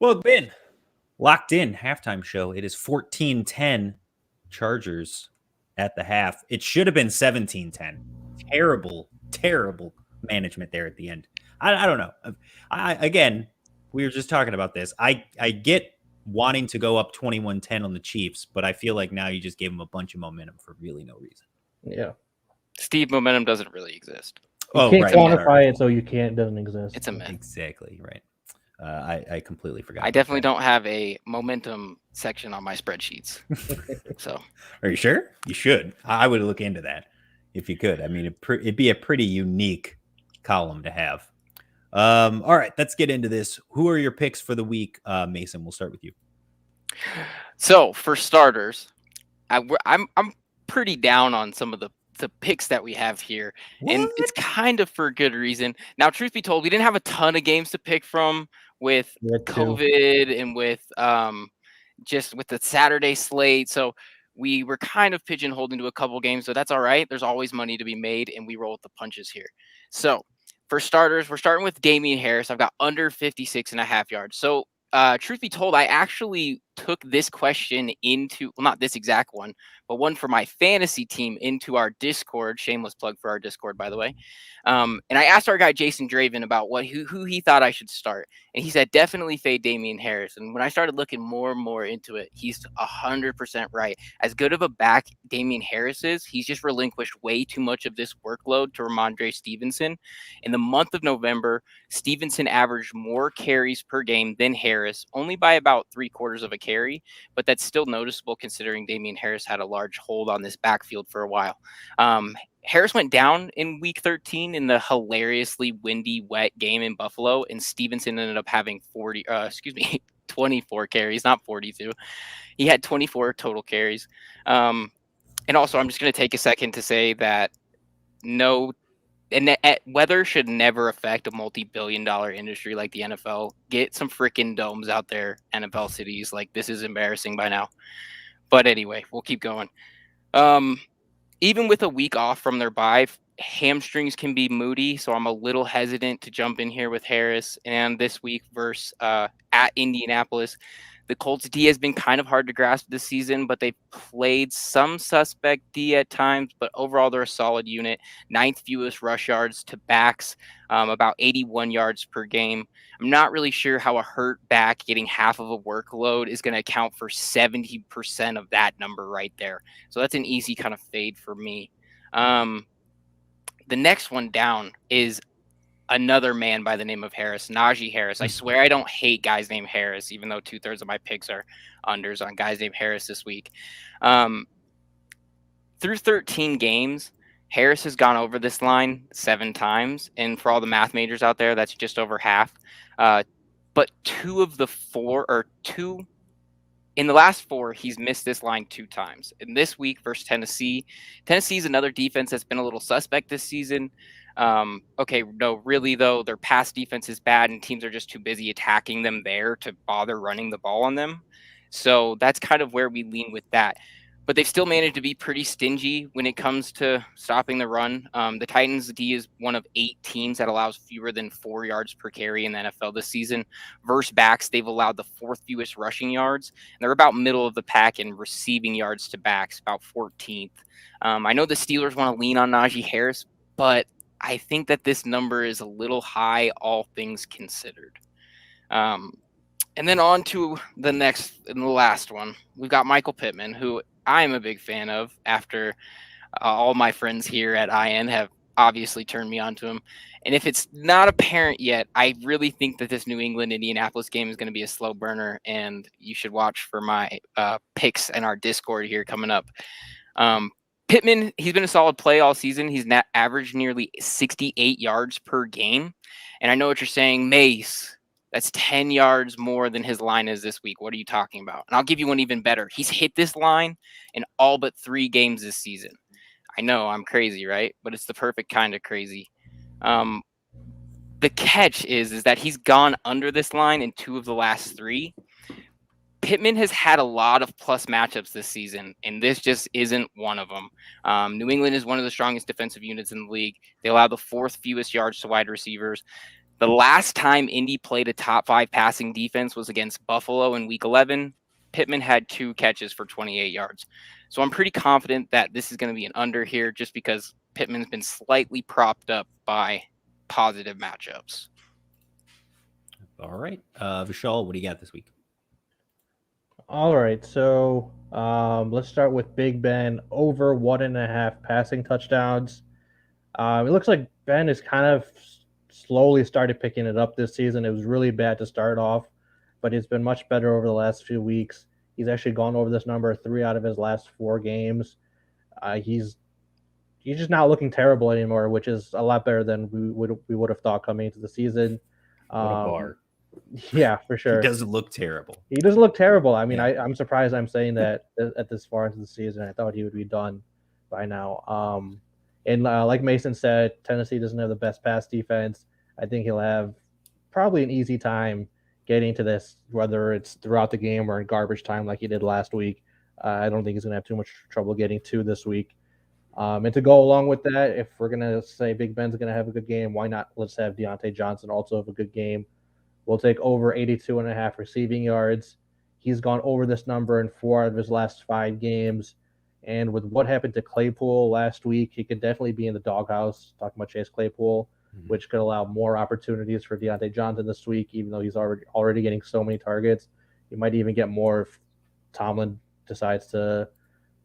Well, Ben, locked in halftime show. It is 14-10 Chargers at the half. It should have been 17-10. Terrible, terrible management there at the end. I don't know. Again, we were just talking about this. I get wanting to go up 21-10 on the Chiefs, but I feel like now you just gave them a bunch of momentum for really no reason. Yeah. Steve, momentum doesn't really exist. You can't quantify it, so you can't. It doesn't exist. It's a myth. Exactly right. I completely forgot. I definitely don't have a momentum section on my spreadsheets. So, are you sure? You should. I would look into that if you could. I mean, it'd be a pretty unique column to have. All right, let's get into this. Who are your picks for the week, Mason? We'll start with you. So for starters, I'm pretty down on some of the picks that we have here, and it's kind of for good reason. Now, truth be told, we didn't have a ton of games to pick from with COVID and with just with the Saturday slate, so we were kind of pigeonholed into a couple games, so that's all right. There's always money to be made, and we roll with the punches here. So for starters, we're starting with Damian Harris. I've got under 56.5 yards. So truth be told, I actually took this question into, well, not this exact one, but one for my fantasy team into our Discord. Shameless plug for our Discord, by the way. And I asked our guy Jason Draven about who he thought I should start, and he said definitely fade Damian Harris. And when I started looking more and more into it, he's 100% right. As good of a back Damian Harris is, he's just relinquished way too much of this workload to Ramondre Stevenson. In the month of November, Stevenson averaged more carries per game than Harris, only by about 3/4 of a carry, but that's still noticeable considering Damian Harris had a large hold on this backfield for a while. Harris went down in week 13 in the hilariously windy, wet game in Buffalo, and Stevenson ended up having 24 carries, not 42. He had 24 total carries. And also, I'm just going to take a second to say that weather should never affect a multi-billion-dollar industry like the NFL. Get some freaking domes out there, NFL cities. Like, this is embarrassing by now. But anyway, we'll keep going. Even with a week off from their bye, hamstrings can be moody, so I'm a little hesitant to jump in here with Harris. And this week versus at Indianapolis, the Colts D has been kind of hard to grasp this season, but they've played some suspect D at times, but overall they're a solid unit. 9th fewest rush yards to backs, about 81 yards per game. I'm not really sure how a hurt back getting half of a workload is going to account for 70% of that number right there. So that's an easy kind of fade for me. The next one down is another man by the name of Harris, Najee Harris. I swear I don't hate guys named Harris, even though 2/3 of my picks are unders on guys named Harris this week. Through 13 games, Harris has gone over this line 7 times. And for all the math majors out there, that's just over half. But 2 of the 4, or 2 in the last 4, he's missed this line 2 times. And this week versus Tennessee, Tennessee's another defense that's been a little suspect this season. Okay, no, really though, their pass defense is bad and teams are just too busy attacking them there to bother running the ball on them. So that's kind of where we lean with that. But they've still managed to be pretty stingy when it comes to stopping the run. The Titans D is one of 8 teams that allows fewer than 4 yards per carry in the NFL this season. Versus backs, they've allowed the 4th fewest rushing yards, and they're about middle of the pack in receiving yards to backs, about 14th. I know the Steelers want to lean on Najee Harris, but I think that this number is a little high, all things considered. And then on to the next and the last one. We've got Michael Pittman, who I'm a big fan of after all my friends here at IN have obviously turned me on to him. And if it's not apparent yet, I really think that this New England-Indianapolis game is going to be a slow burner, and you should watch for my picks in our Discord here coming up. Pittman, he's been a solid play all season. He's averaged nearly 68 yards per game. And I know what you're saying, Mace, that's 10 yards more than his line is this week. What are you talking about? And I'll give you one even better. He's hit this line in all but 3 games this season. I know I'm crazy, right? But it's the perfect kind of crazy. The catch is that he's gone under this line in 2 of the last 3. Pittman has had a lot of plus matchups this season, and this just isn't one of them. New England is one of the strongest defensive units in the league. They allow the 4th fewest yards to wide receivers. The last time Indy played a top 5 passing defense was against Buffalo in Week 11. Pittman had 2 catches for 28 yards. So I'm pretty confident that this is going to be an under here just because Pittman's been slightly propped up by positive matchups. All right. Vishaal, what do you got this week? All right, so let's start with Big Ben over 1.5 passing touchdowns. It looks like Ben is kind of slowly started picking it up this season. It was really bad to start off, but it's been much better over the last few weeks. He's actually gone over this number 3 out of his last 4 games. He's just not looking terrible anymore, which is a lot better than we would have thought coming into the season. What a bar. Yeah, for sure. He doesn't look terrible. He doesn't look terrible. I mean, Yeah. I'm surprised I'm saying that at this far into the season. I thought he would be done by now. And like Mason said, Tennessee doesn't have the best pass defense. I think he'll have probably an easy time getting to this, whether it's throughout the game or in garbage time like he did last week. I don't think he's going to have too much trouble getting to this week. And to go along with that, if we're going to say Big Ben's going to have a good game, why not let's have Deontay Johnson also have a good game. We'll take over 82.5 receiving yards. He's gone over this number in 4 out of his last 5 games. And with what happened to Claypool last week, he could definitely be in the doghouse, talking about Chase Claypool, which could allow more opportunities for Deontay Johnson this week, even though he's already getting so many targets. He might even get more if Tomlin decides to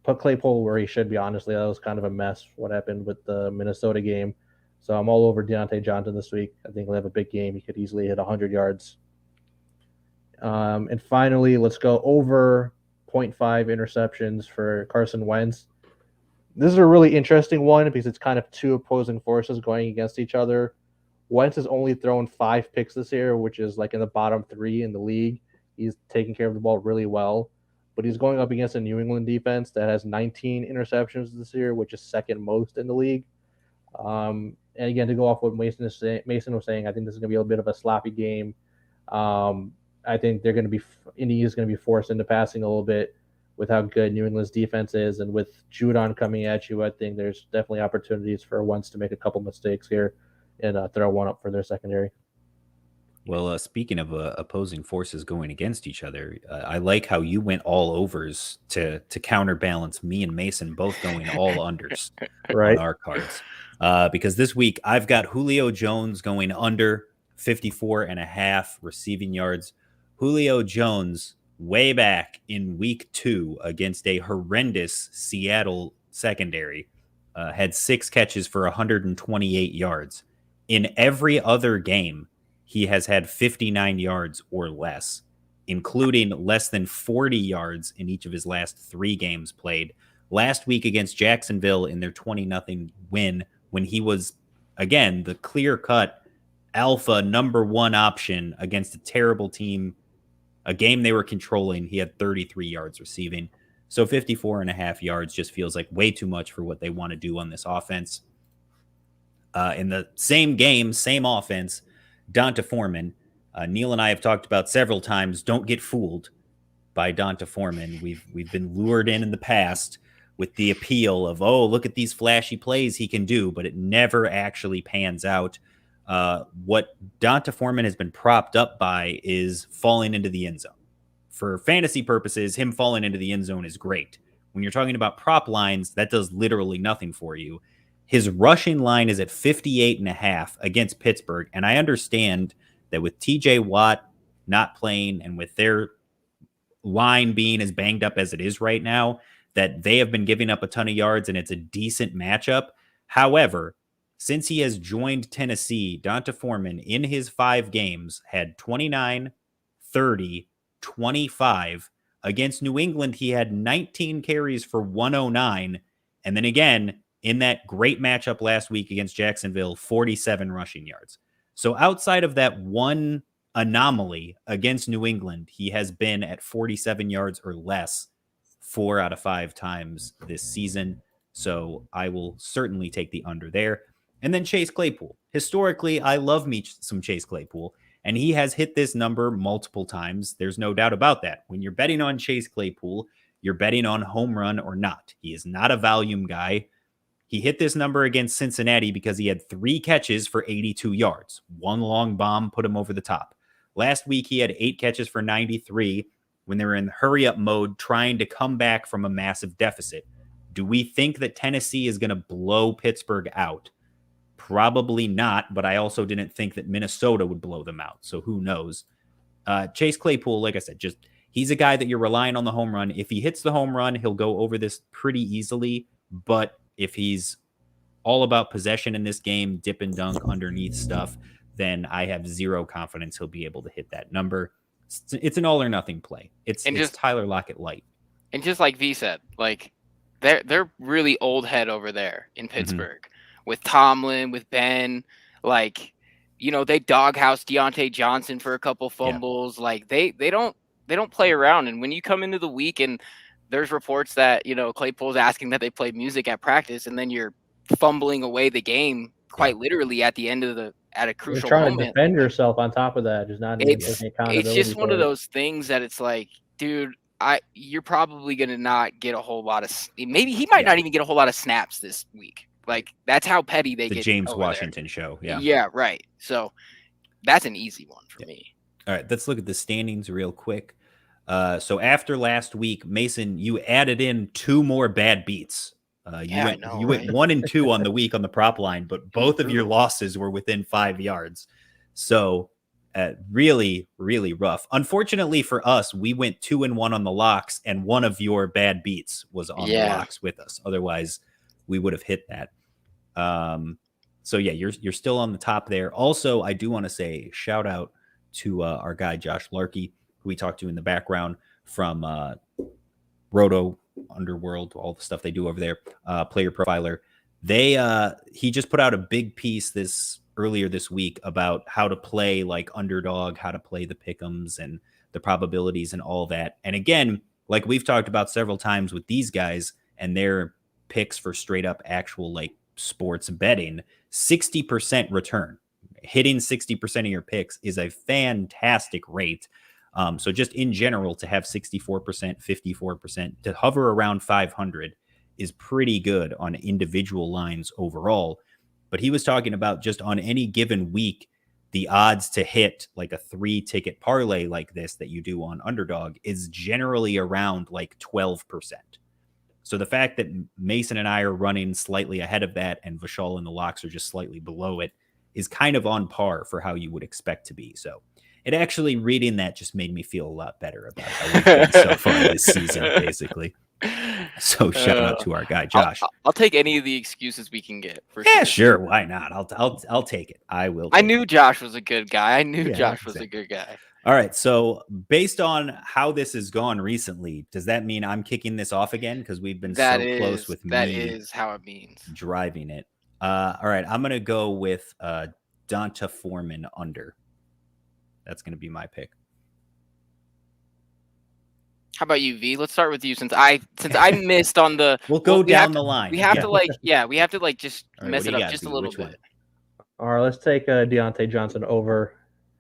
put Claypool where he should be, honestly. That was kind of a mess, what happened with the Minnesota game. So I'm all over Deontay Johnson this week. I think he'll have a big game. He could easily hit 100 yards. And finally, let's go over 0.5 interceptions for Carson Wentz. This is a really interesting one because it's kind of 2 opposing forces going against each other. Wentz has only thrown 5 picks this year, which is like in the bottom 3 in the league. He's taking care of the ball really well. But he's going up against a New England defense that has 19 interceptions this year, which is second most in the league. And again, to go off what Mason was saying, I think this is going to be a bit of a sloppy game. I think Indy is going to be forced into passing a little bit with how good New England's defense is. And with Judon coming at you, I think there's definitely opportunities for Wentz to make a couple mistakes here and throw one up for their secondary. Well, speaking of opposing forces going against each other, I like how you went all overs to counterbalance me and Mason both going all unders right on our cards. Because this week I've got Julio Jones going under 54.5 receiving yards. Julio Jones way back in week 2 against a horrendous Seattle secondary had 6 catches for 128 yards. In every other game, he has had 59 yards or less, including less than 40 yards in each of his last 3 games played. Last week against Jacksonville in their 20-0 win, when he was, again, the clear-cut alpha number 1 option against a terrible team, a game they were controlling, he had 33 yards receiving. So 54.5 yards just feels like way too much for what they want to do on this offense. In the same game, same offense, Donta Foreman. Neil and I have talked about several times, don't get fooled by Donta Foreman. We've been lured in the past with the appeal of, oh, look at these flashy plays he can do, but it never actually pans out. What Donta Foreman has been propped up by is falling into the end zone. For fantasy purposes, him falling into the end zone is great. When you're talking about prop lines, that does literally nothing for you. His rushing line is at 58.5 against Pittsburgh. And I understand that with TJ Watt not playing and with their line being as banged up as it is right now, that they have been giving up a ton of yards and it's a decent matchup. However, since he has joined Tennessee, Donta Foreman in his 5 games had 29, 30, 25. Against New England, he had 19 carries for 109. And then again, in that great matchup last week against Jacksonville, 47 rushing yards. So outside of that one anomaly against New England, he has been at 47 yards or less 4 out of 5 times this season. So I will certainly take the under there. And then Chase Claypool. Historically, I love me some Chase Claypool, and he has hit this number multiple times. There's no doubt about that. When you're betting on Chase Claypool, you're betting on home run or not. He is not a volume guy. He hit this number against Cincinnati because he had 3 catches for 82 yards. 1 long bomb put him over the top. Last week, he had 8 catches for 93 when they were in hurry-up mode trying to come back from a massive deficit. Do we think that Tennessee is going to blow Pittsburgh out? Probably not, but I also didn't think that Minnesota would blow them out, so who knows? Chase Claypool, like I said, he's a guy that you're relying on the home run. If he hits the home run, he'll go over this pretty easily, but if he's all about possession in this game, dip and dunk underneath stuff, then I have zero confidence he'll be able to hit that number. It's an all or nothing play. It's Tyler Lockett light. And just like V said, like they're really old head over there in Pittsburgh with Tomlin, with Ben, like, you know, they doghouse Deontay Johnson for a couple fumbles. Yeah. Like they don't play around. And when you come into the week and there's reports that, you know, Claypool's asking that they play music at practice, and then you're fumbling away the game quite literally at the end of at a crucial you're trying moment. To defend yourself on top of that, just not even taking accountability. It's just one of those things that it's like, dude, you're probably gonna not get a whole lot of. Maybe he might not even get a whole lot of snaps this week. Like that's how petty they get. The James Washington there. Show. Yeah. Yeah. Right. So that's an easy one for me. All right, let's look at the standings real quick. So after last week, Mason, you added in 2 more bad beats. You went 1 and 2 on the week on the prop line, but both of your losses were within 5 yards. So really, really rough. Unfortunately for us, we went 2 and 1 on the locks, and one of your bad beats was on the locks with us. Otherwise, we would have hit that. So yeah, you're still on the top there. Also, I do want to say shout out to our guy Josh Larkey, who we talked to in the background from Roto Underworld, all the stuff they do over there, Player Profiler. He just put out a big piece earlier this week about how to play like Underdog, how to play the Pick'ems and the probabilities and all that. And again, like we've talked about several times with these guys and their picks for straight up actual like sports betting, 60% return. Hitting 60% of your picks is a fantastic rate. So just in general, to have 64%, 54%, to hover around 500 is pretty good on individual lines overall. But he was talking about just on any given week, the odds to hit like a 3-ticket parlay like this that you do on Underdog is generally around like 12%. So the fact that Mason and I are running slightly ahead of that and Vishaal and the locks are just slightly below it is kind of on par for how you would expect to be. So it actually, reading that just made me feel a lot better about how we've been so far this season, basically. So shout out to our guy Josh. I'll take any of the excuses we can get. Yeah, sure. Why not? I'll take it. I will. I knew Josh was a good guy. Josh was a good guy. All right. So based on how this has gone recently, does that mean I'm kicking this off again? Because we've been close with me. That is how it means. Driving it. All right. I'm going to go with Donta Foreman under. That's going to be my pick. How about you, V? Let's start with you since I missed on the. We'll go down the line. We have to just mess it up just a little bit. All right, let's take Deontay Johnson over.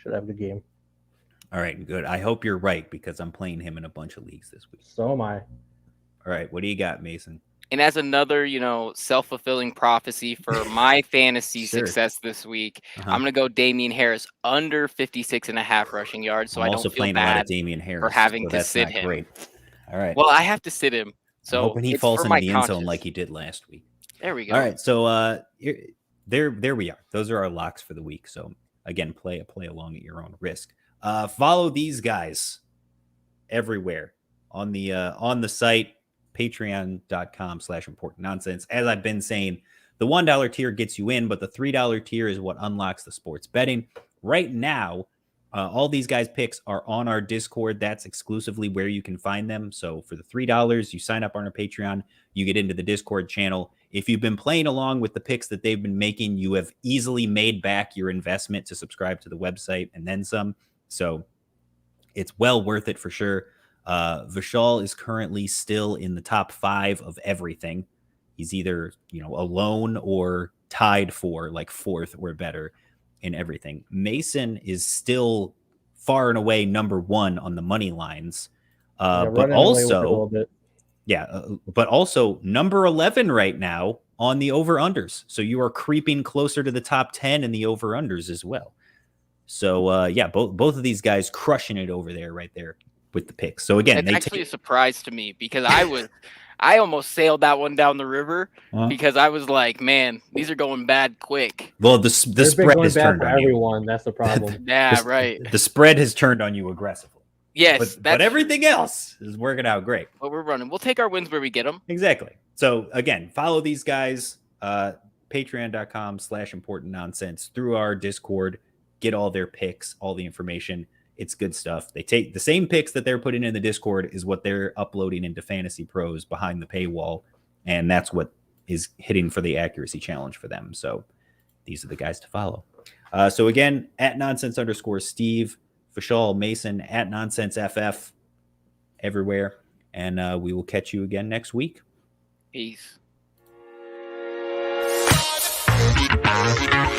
Should have the game. All right, good. I hope you're right because I'm playing him in a bunch of leagues this week. So am I. All right, what do you got, Mason? And as another, self-fulfilling prophecy for my fantasy success this week, I'm going to go Damian Harris under 56.5 rushing yards. So I don't feel bad Damian Harris for having to sit him. Great. All right. Well, I have to sit him. So I'm hoping he falls into the end zone like he did last week. There we go. All right. So there we are. Those are our locks for the week. So again, play along at your own risk. Follow these guys everywhere on the site. Patreon.com/important nonsense. As I've been saying, the $1 tier gets you in, but the $3 tier is what unlocks the sports betting. Right now, all these guys' picks are on our Discord. That's exclusively where you can find them. So for the $3, you sign up on our Patreon, you get into the Discord channel. If you've been playing along with the picks that they've been making, you have easily made back your investment to subscribe to the website and then some. So it's well worth it for sure. Vishaal is currently still in the top 5 of everything. He's either, alone or tied for like 4th or better in everything. Mason is still far and away number 1 on the money lines. But also number 11 right now on the over-unders. So you are creeping closer to the top 10 in the over-unders as well. So, yeah, both of these guys crushing it over there right there with the picks. So, again, It's actually a surprise to me because I almost sailed that one down the river because I was like, man, these are going bad quick. Well, the spread has turned on everyone. That's the problem. Yeah, right. The spread has turned on you aggressively. Yes, but everything else is working out great. But we're running. We'll take our wins where we get them. Exactly. So again, follow these guys, patreon.com/important nonsense, through our Discord, get all their picks, all the information. It's good stuff. They take the same picks that they're putting in the Discord is what they're uploading into Fantasy Pros behind the paywall. And that's what is hitting for the accuracy challenge for them. So these are the guys to follow. So again, at @nonsense_Steve, Vishaal, Mason, at @nonsenseFF, everywhere. And we will catch you again next week. Peace.